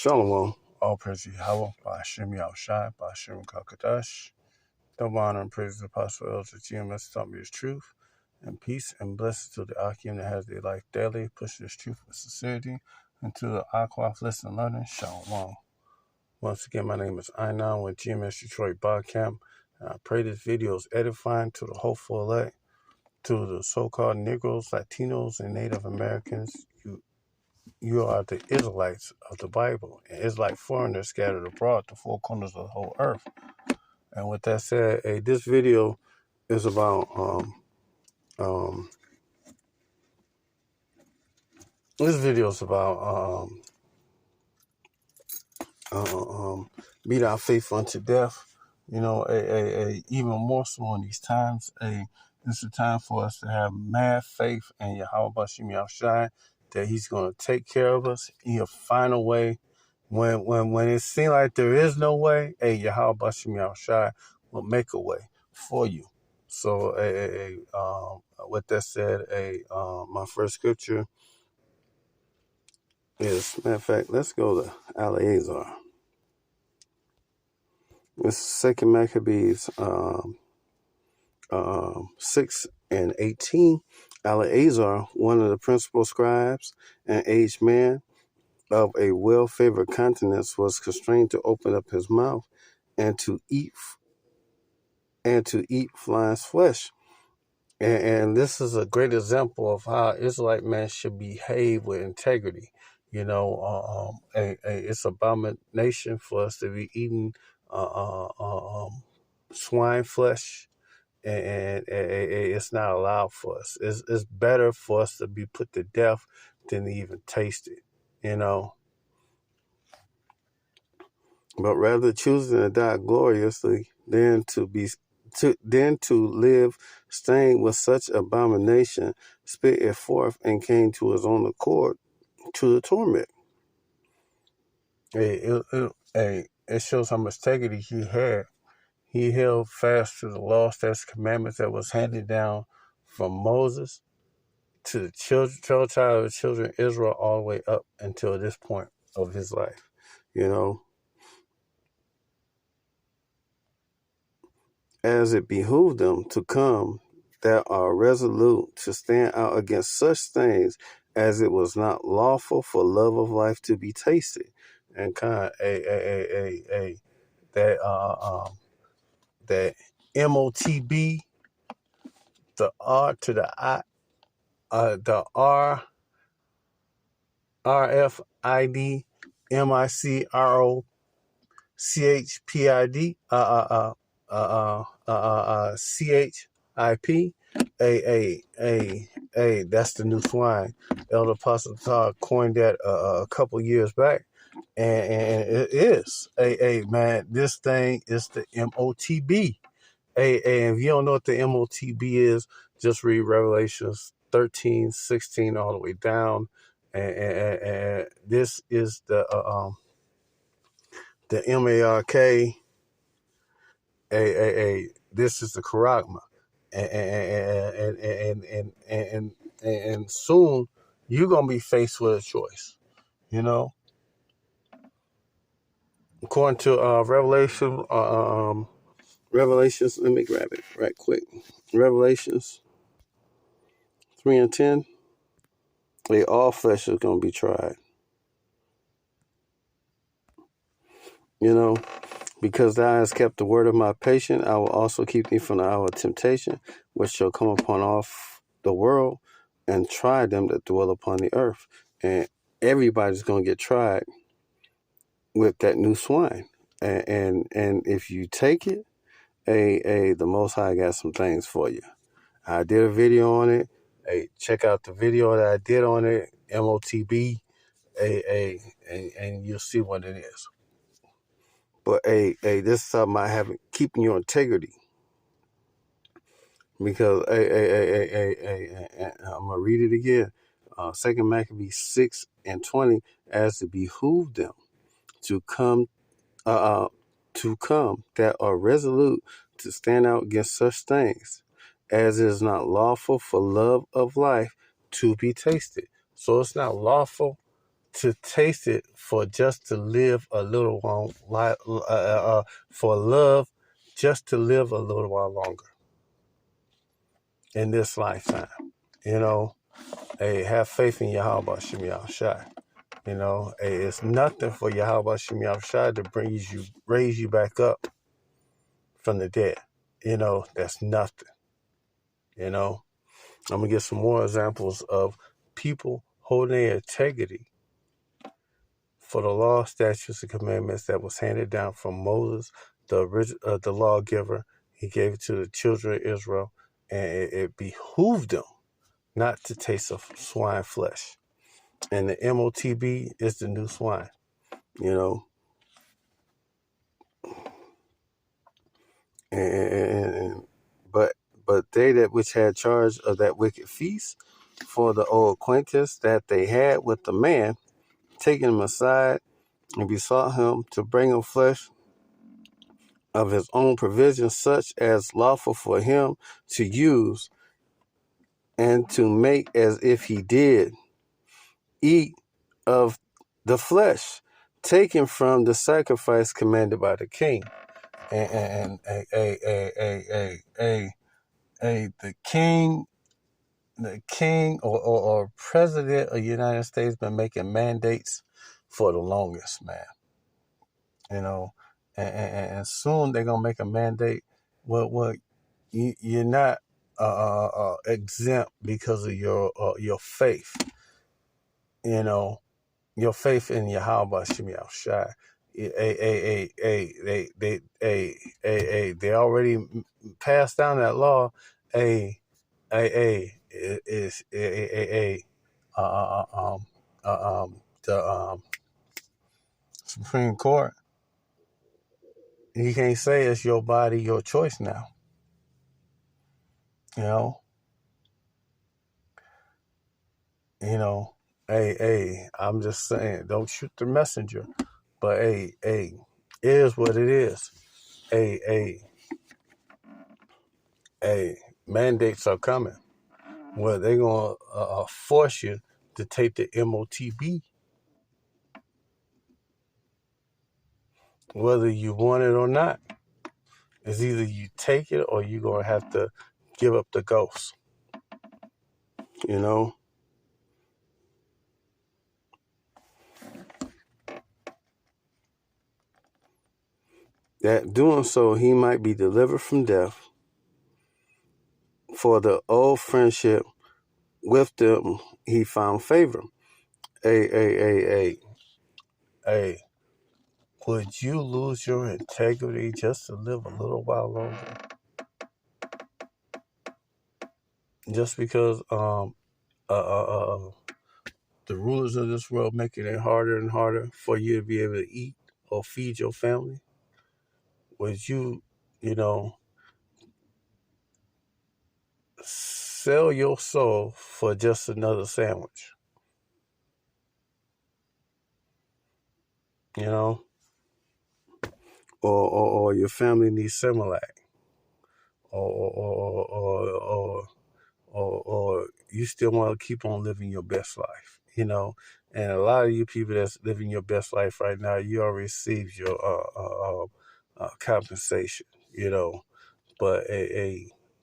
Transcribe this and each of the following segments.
Shalom, all praise to Yahweh, Ba'ashem Yahushai, Ba'ashem Kakadash. Double honor and praise to the Apostle Elder GMS taught me his truth, and peace and blessings to the Akim that has their life daily, pushing his truth with sincerity, and to the Aquaf Listen and Learning, Shalom. Once again, my name is Einan with GMS Detroit Barcamp, and I pray this video is edifying to the hopeful elect, to the so-called Negroes, Latinos, and Native Americans. You are the Israelites of the Bible, and Israelite foreigners scattered abroad the four corners of the whole earth. And with that said, this video is about meet our faith unto death. You know, even more so in these times. This is a time for us to have mad faith in Yahweh Bashim Yahushai, that He's going to take care of us. He'll find a way. When it seems like there is no way, Yahweh Bashim Yahushai will make a way for you. So, with that said, my first scripture is, matter of fact, let's go to Eleazar. This is 2 Maccabees 6:18. Eleazar, one of the principal scribes, an aged man of a well-favored countenance, was constrained to open up his mouth and to eat fly's flesh. And this is a great example of how Israelite man should behave with integrity. You know, it's abomination for us to be eating swine flesh, and it's not allowed for us. It's better for us to be put to death than to even taste it, you know. But rather choosing to die gloriously than to live stained with such abomination, spit it forth and came to his own accord to the torment. It shows how much integrity he had. He held fast to the law, statutes, commandments that was handed down from Moses to the child of the children of Israel all the way up until this point of his life, you know. As it behooved them to come that are resolute to stand out against such things as it was not lawful for love of life to be tasted. And kind of that MOTB, the R to the I, the R, RFID, MICROCHPID, CHIP, that's the new swine. Elder Apostle Todd coined that a couple years back, and it is man. This thing is the MOTB. And if you don't know what the MOTB is, just read Revelations 13:16 all the way down, and this is the MARK. This is the Charagma, and soon you're gonna be faced with a choice. You know, according to Revelations. Let me grab it right quick. Revelations 3:10. All flesh is gonna be tried. You know. Because thou hast kept the word of my patience, I will also keep thee from the hour of temptation, which shall come upon all the world, and try them that dwell upon the earth. And everybody's going to get tried with that new swine. And if you take it, the Most High got some things for you. I did a video on it. Check out the video that I did on it, MOTB, and you'll see what it is. But this is something I have, keeping your integrity. Because I'm gonna read it again. 2 Maccabees 6:20, as it behooved them to come that are resolute to stand out against such things, as it is not lawful for love of life to be tasted. So it's not lawful to taste it for just to live a little while, for love just to live a little while longer in this lifetime. You know, hey, have faith in Yahweh Shem Yahushai. You know, hey, it's nothing for Yahweh Shem Yahushai to raise you back up from the dead. You know, that's nothing. You know, I'm going to get some more examples of people holding their integrity for the law, statutes, and commandments that was handed down from Moses, the lawgiver. He gave it to the children of Israel, and it behooved them not to taste of swine flesh. And the MOTB is the new swine, you know. But they that which had charge of that wicked feast, for the old acquaintance that they had with the man, taking him aside and besought him to bring him flesh of his own provision, such as lawful for him to use, and to make as if he did eat of the flesh taken from the sacrifice commanded by the king. And the king or president of the United States been making mandates for the longest, man. You know, and soon they're gonna make a mandate. Well, you're not exempt because of your faith. You know, your faith in Yahweh Shem Yahushai. They already passed down that law. The Supreme Court. You can't say it's your body, your choice now. You know. I'm just saying, don't shoot the messenger. But it is what it is. Mandates are coming. Well, they're gonna force you to take the MOTB, whether you want it or not. It's either you take it or you're gonna have to give up the ghost. You know. That doing so, he might be delivered from death. For the old friendship with them, he found favor. Hey, would you lose your integrity just to live a little while longer? Just because the rulers of this world making it harder and harder for you to be able to eat or feed your family? Would you, sell your soul for just another sandwich? You know? Or your family needs Similac, or you still want to keep on living your best life, And a lot of you people that's living your best life right now, you already received your compensation, But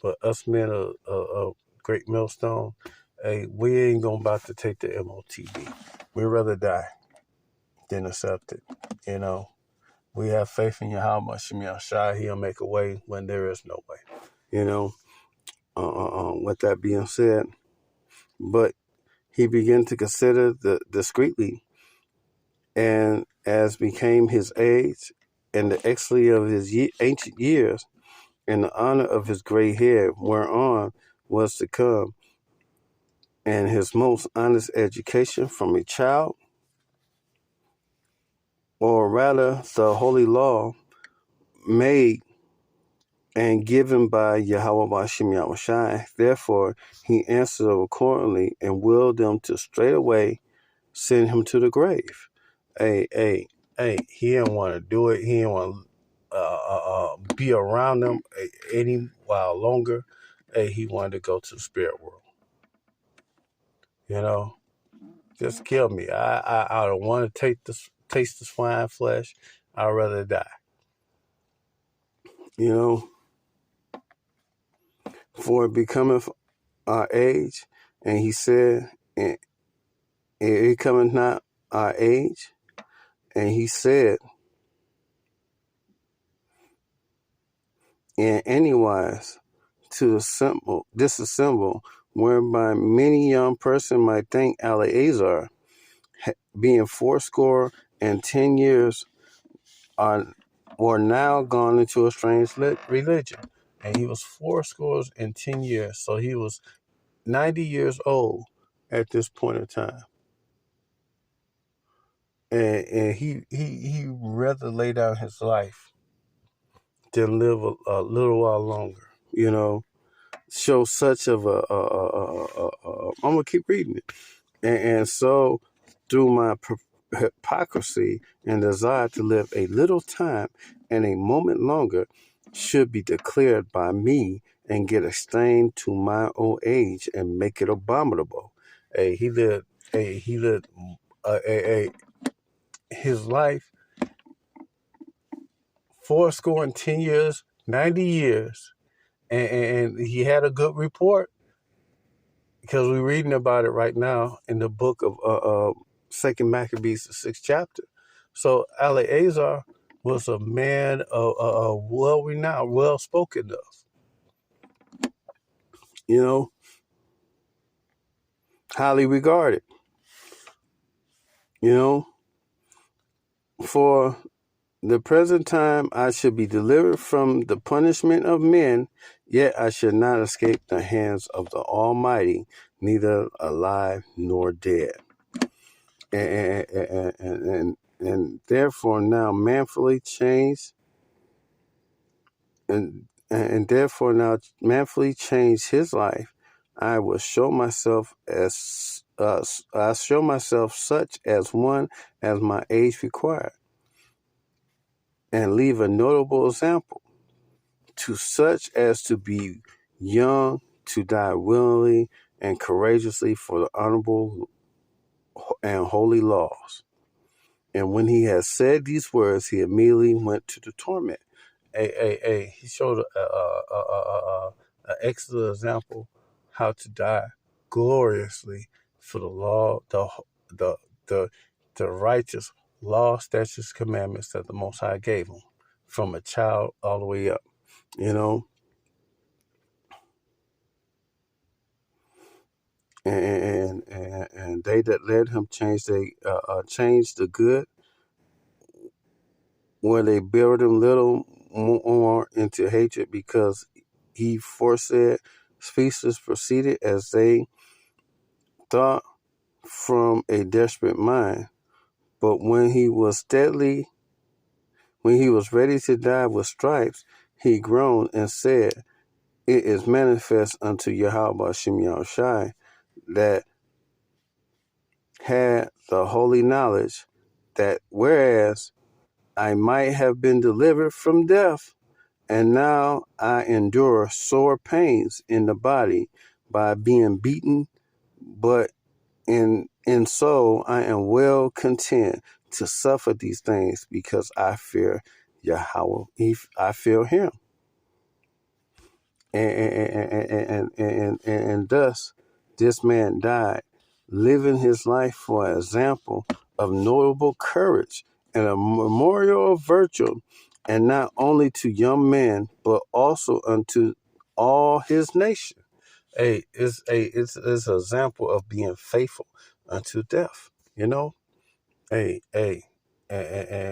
but us men of Great Millstone, we ain't gonna about to take the MOTB. We'd rather die than accept it, We have faith in Yahweh Shem Yahushai. He'll make a way when there is no way. With that being said, but he began to consider discreetly, and as became his age, and the excellency of his ancient years, and the honor of his gray hair, whereon was to come, and his most honest education from a child, or rather the holy law made and given by Yahweh Shem Yahushai. Therefore, he answered accordingly and willed them to straightway send him to the grave. He didn't want to do it. He didn't want to be around them any while longer. He wanted to go to the spirit world. Just kill me. I don't want to taste the swine flesh. I'd rather die. You know, for it becometh our age, and he said, and it cometh not our age, and he said, in any wise to disassemble, whereby many young person might think Eleazar, being 80 years, were now gone into a strange religion. And he was 80 years, so he was 90 years old at this point in time. And he rather lay down his life than live a little while longer, you know. Show such of I'm gonna keep reading it, and so through my hypocrisy and desire to live a little time and a moment longer, should be declared by me and get a stain to my old age and make it abominable. He lived his life 80 years, 90 years, and he had a good report, because we're reading about it right now in the book of Second Maccabees, the 6th chapter. So Eleazar was a man of well-renowned, well-spoken of, you know, highly regarded, you know. For the present time I should be delivered from the punishment of men, yet I should not escape the hands of the Almighty, neither alive nor dead. And therefore now manfully change, and therefore now manfully change his life. I will show myself I show myself such as one as my age required, and leave a notable example to such as to be young, to die willingly and courageously for the honorable and holy laws. And when he had said these words, he immediately went to the torment. He showed an excellent example how to die gloriously for the law, the righteous law, statutes, commandments that the Most High gave him, from a child all the way up. You know, and they that led him changed the good, where they buried him little more into hatred, because he foresaid speeches proceeded as they thought from a desperate mind. But when he was ready to die with stripes, he groaned and said, it is manifest unto Yahweh Hashem Yahushai that had the holy knowledge, that whereas I might have been delivered from death, and now I endure sore pains in the body by being beaten, but in soul I am well content to suffer these things, because I fear Yahweh. I fear him. And thus this man died, living his life for an example of notable courage and a memorial of virtue, and not only to young men, but also unto all his nation. It's an example of being faithful unto death, you know. And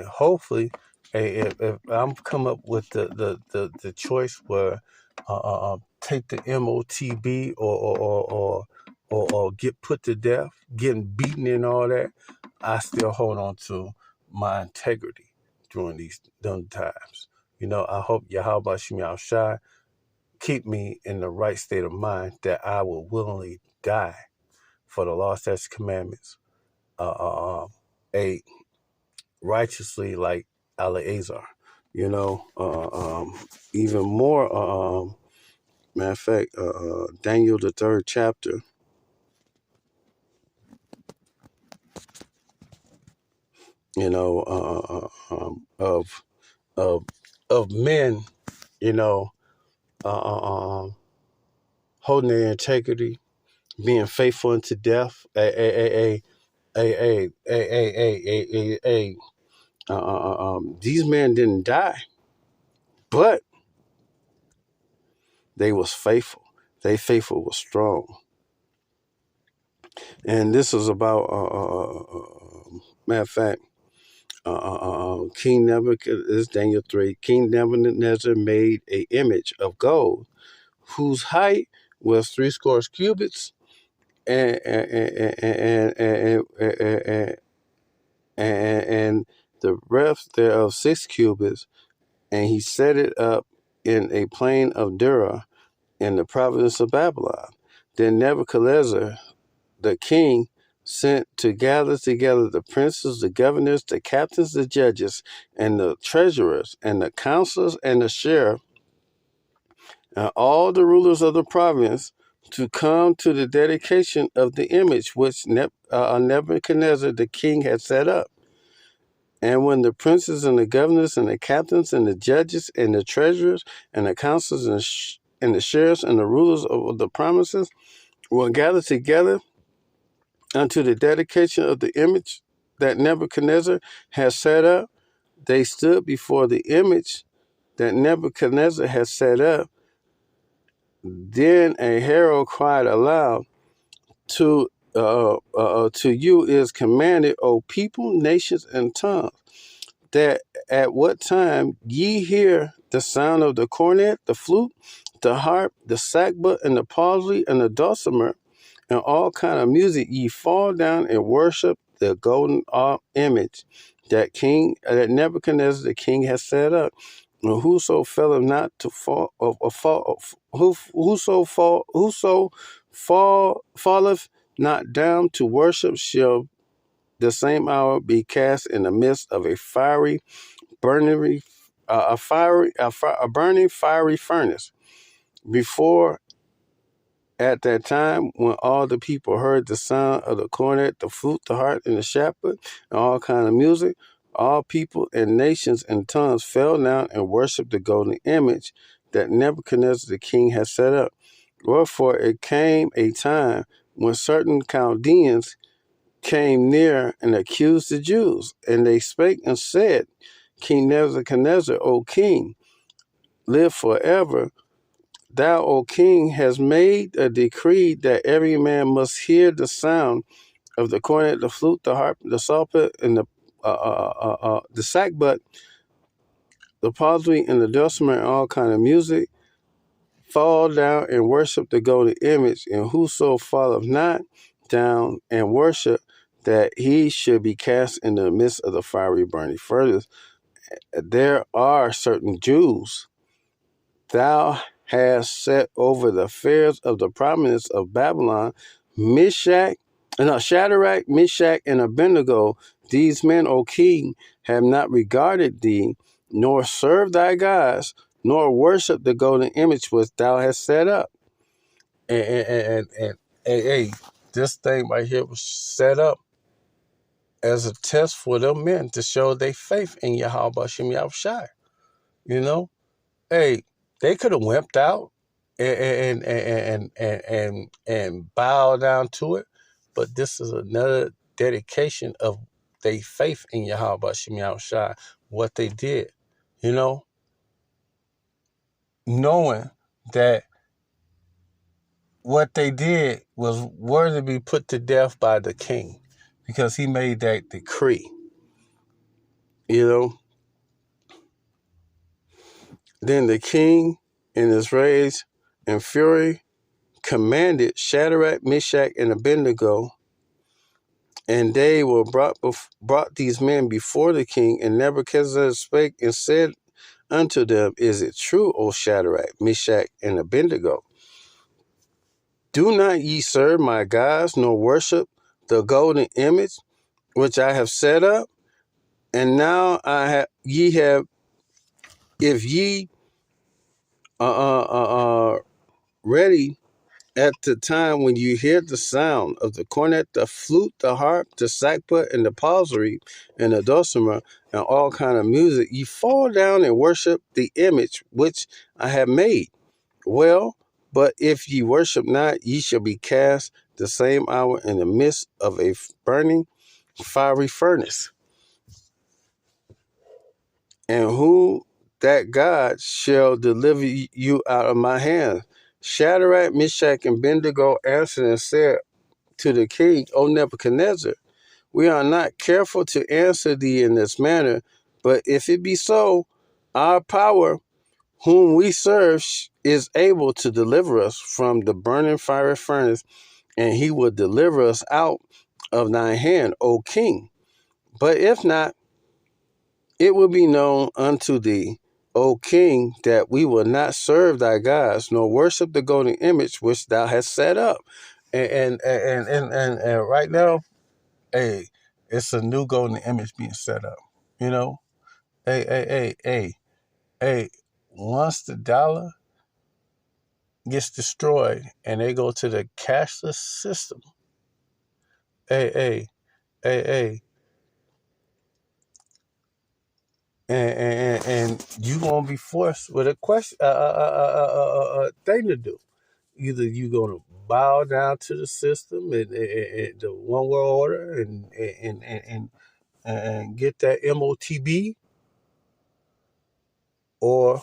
hopefully, if I'm come up with the choice where take the MOTB or get put to death, getting beaten and all that, I still hold on to my integrity during them times. You know, I hope Yahweh Shem Yahushai keep me in the right state of mind that I will willingly die for the law, statutes, commandments, righteously like Eleazar. You know, even more. Matter of fact, Daniel the 3rd chapter. you know, of of men, you know, holding their integrity, being faithful unto death. These men didn't die, but they was faithful. They faithful was strong. And this is about, matter of fact, King Nebuchadnezzar, this is Daniel 3, King Nebuchadnezzar made a image of gold, whose height was 60 cubits, and the breadth thereof 6 cubits, and he set it up in a plain of Dura in the province of Babylon. Then Nebuchadnezzar, the king, sent to gather together the princes, the governors, the captains, the judges, and the treasurers, and the counselors, and the sheriff, and all the rulers of the province to come to the dedication of the image which Nebuchadnezzar the king had set up. And when the princes and the governors and the captains and the judges and the treasurers and the counselors and the sheriffs and the rulers of the provinces were gathered together unto the dedication of the image that Nebuchadnezzar had set up, they stood before the image that Nebuchadnezzar had set up. Then a herald cried aloud, to you is commanded, O people, nations, and tongues, that at what time ye hear the sound of the cornet, the flute, the harp, the sackbut, and the palsy, and the dulcimer, and all kind of music, ye fall down and worship the golden image that Nebuchadnezzar the king has set up. And whoso felleth not to fall, whoso falleth not down to worship shall the same hour be cast in the midst of a fiery, burning, burning fiery furnace. Before at that time, when all the people heard the sound of the cornet, the flute, the harp, and the shaplet, and all kind of music, all people and nations and tongues fell down and worshipped the golden image that Nebuchadnezzar the king had set up. Wherefore it came a time when certain Chaldeans came near and accused the Jews, and they spake and said, King Nebuchadnezzar, O king, live forever. Thou, O king, hast made a decree that every man must hear the sound of the cornet, the flute, the harp, the psalter, and the sackbut, the palsy, and the dulcimer, and all kind of music, fall down and worship the golden image, and whoso falleth not down and worship, that he should be cast in the midst of the fiery burning furnace. There are certain Jews thou hast set over the affairs of the province of Babylon, Shadrach, Meshach, and Abednego. These men, O king, have not regarded thee, nor served thy gods, nor worshiped the golden image which thou hast set up. And hey, this thing right here was set up as a test for them men to show their faith in Yahweh Hashem Yahushai. You know, hey, they could have wimped out and bow down to it, but this is another dedication of their faith in Yahweh Hashem Yahushai, what they did, you know, knowing that what they did was worthy to be put to death by the king because he made that decree, you know. Then the king, in his rage and fury, commanded Shadrach, Meshach, and Abednego, and they were brought these men before the king. And Nebuchadnezzar spake and said unto them, Is it true, O Shadrach, Meshach, and Abednego? Do not ye serve my gods, nor worship the golden image which I have set up? And now ye have, if ye are ready at the time when you hear the sound of the cornet, the flute, the harp, the sackbut, and the psaltery, and the dulcimer, and all kind of music, ye fall down and worship the image which I have made. Well, but if ye worship not, ye shall be cast the same hour in the midst of a burning fiery furnace. And who that God shall deliver you out of my hand? Shadrach, Meshach, and Abednego answered and said to the king, O Nebuchadnezzar, we are not careful to answer thee in this manner, but if it be so, our power, whom we serve, is able to deliver us from the burning fiery furnace, and he will deliver us out of thine hand, O king. But if not, it will be known unto thee, O king, that we will not serve thy gods, nor worship the golden image which thou hast set up. And right now, hey, it's a new golden image being set up. You know, hey. Once the dollar gets destroyed and they go to the cashless system, hey, and you gonna be forced with a question, thing to do. Either you gonna bow down to the system and the one world order and get that MOTB, or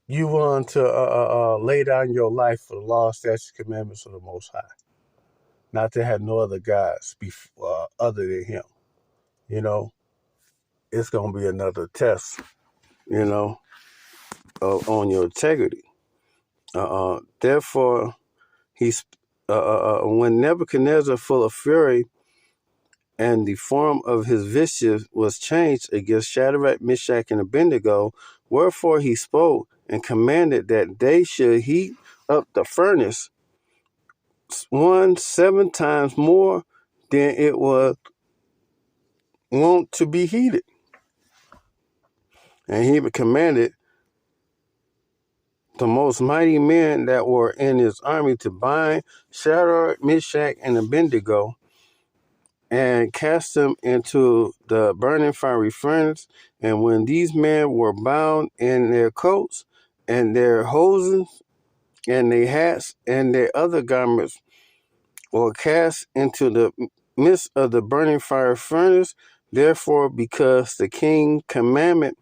you want to lay down your life for the law, statutes, commandments of the Most High, not to have no other gods other than Him. You know, it's gonna be another test. You know, on your integrity. Therefore, when Nebuchadnezzar, full of fury, and the form of his visage was changed against Shadrach, Meshach, and Abednego, wherefore he spoke and commanded that they should heat up the furnace 7 times more than it was wont to be heated. And he commanded the most mighty men that were in his army to bind Shadrach, Meshach, and Abednego, and cast them into the burning fiery furnace. And when these men were bound in their coats and their hosen and their hats and their other garments were cast into the midst of the burning fire furnace, therefore, because the king's commandment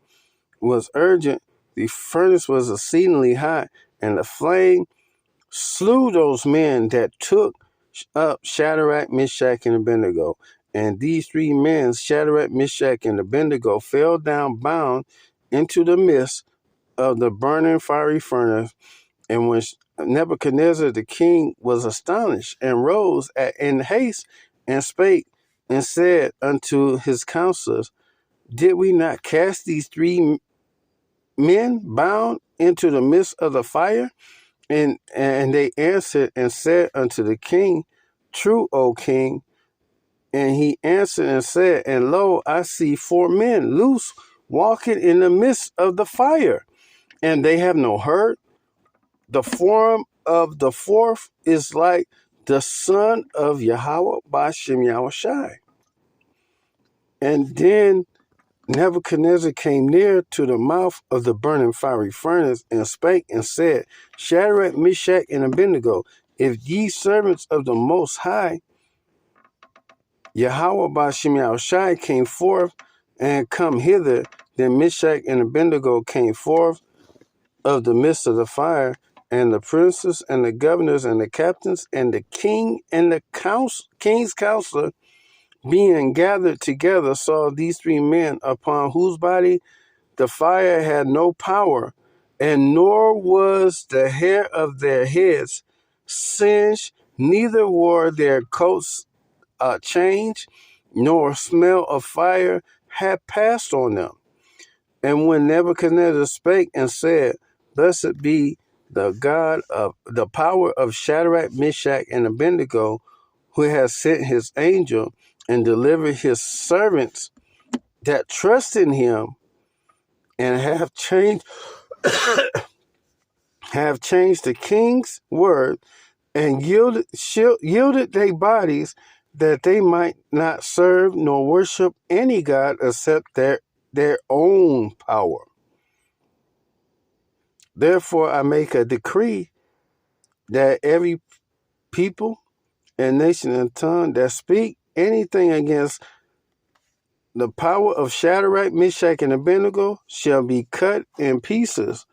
was urgent, the furnace was exceedingly hot, and the flame slew those men that took up Shadrach, Meshach, and Abednego. And these 3 men, Shadrach, Meshach, and Abednego, fell down bound into the midst of the burning fiery furnace. And when Nebuchadnezzar the king was astonished, and rose in haste, and spake, and said unto his counselors, did we not cast these 3 men bound into the midst of the fire? And they answered and said unto the king, true, O king. And he answered and said, and lo, I see 4 men loose, walking in the midst of the fire, and they have no hurt. The form of the 4th is like the son of Yahweh Bashem Yahushai. And then Nebuchadnezzar came near to the mouth of the burning fiery furnace, and spake and said, Shadrach, Meshach, and Abednego, if ye servants of the Most High, Yahweh Bashem Yahushai, came forth and come hither, then Meshach and Abednego came forth of the midst of the fire, and the princes and the governors and the captains and the king and the king's counselor, being gathered together, saw these 3 men, upon whose body the fire had no power, and nor was the hair of their heads singed, neither were their coats changed, nor smell of fire had passed on them. And when Nebuchadnezzar spake and said, blessed be the God of the power of Shadrach, Meshach, and Abednego, who has sent his angel and delivered his servants that trust in him, and have changed have changed the king's word and yielded their bodies that they might not serve nor worship any god except their own power. Therefore I make a decree that every people and nation and tongue that speak anything against the power of Shadrach, Meshach, and Abednego shall be cut in pieces,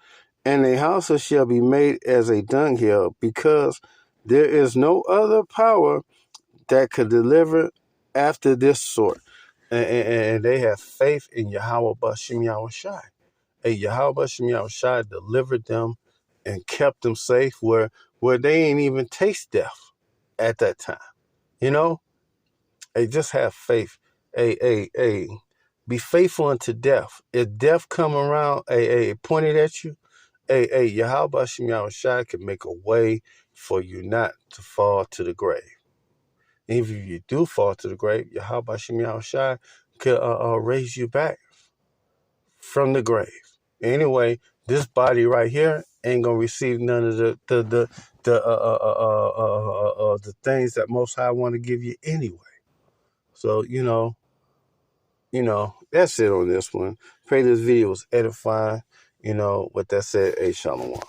and their houses shall be made as a dunghill, because there is no other power that could deliver after this sort. And they have faith in Yahweh Bashim Yahushai. And Yahweh Bashim Yahushai delivered them and kept them safe where they ain't even taste death at that time. You know? Hey, just have faith. Hey, be faithful unto death. If death come around, pointed at you, Yahweh Bashim Yahushai can make a way for you not to fall to the grave. And if you do fall to the grave, Yahweh Bashim Yahushai can raise you back from the grave. Anyway, this body right here ain't gonna receive none of the things that Most High want to give you anyway. So that's it on this one. Pray this video was edifying. With that said, Shalom.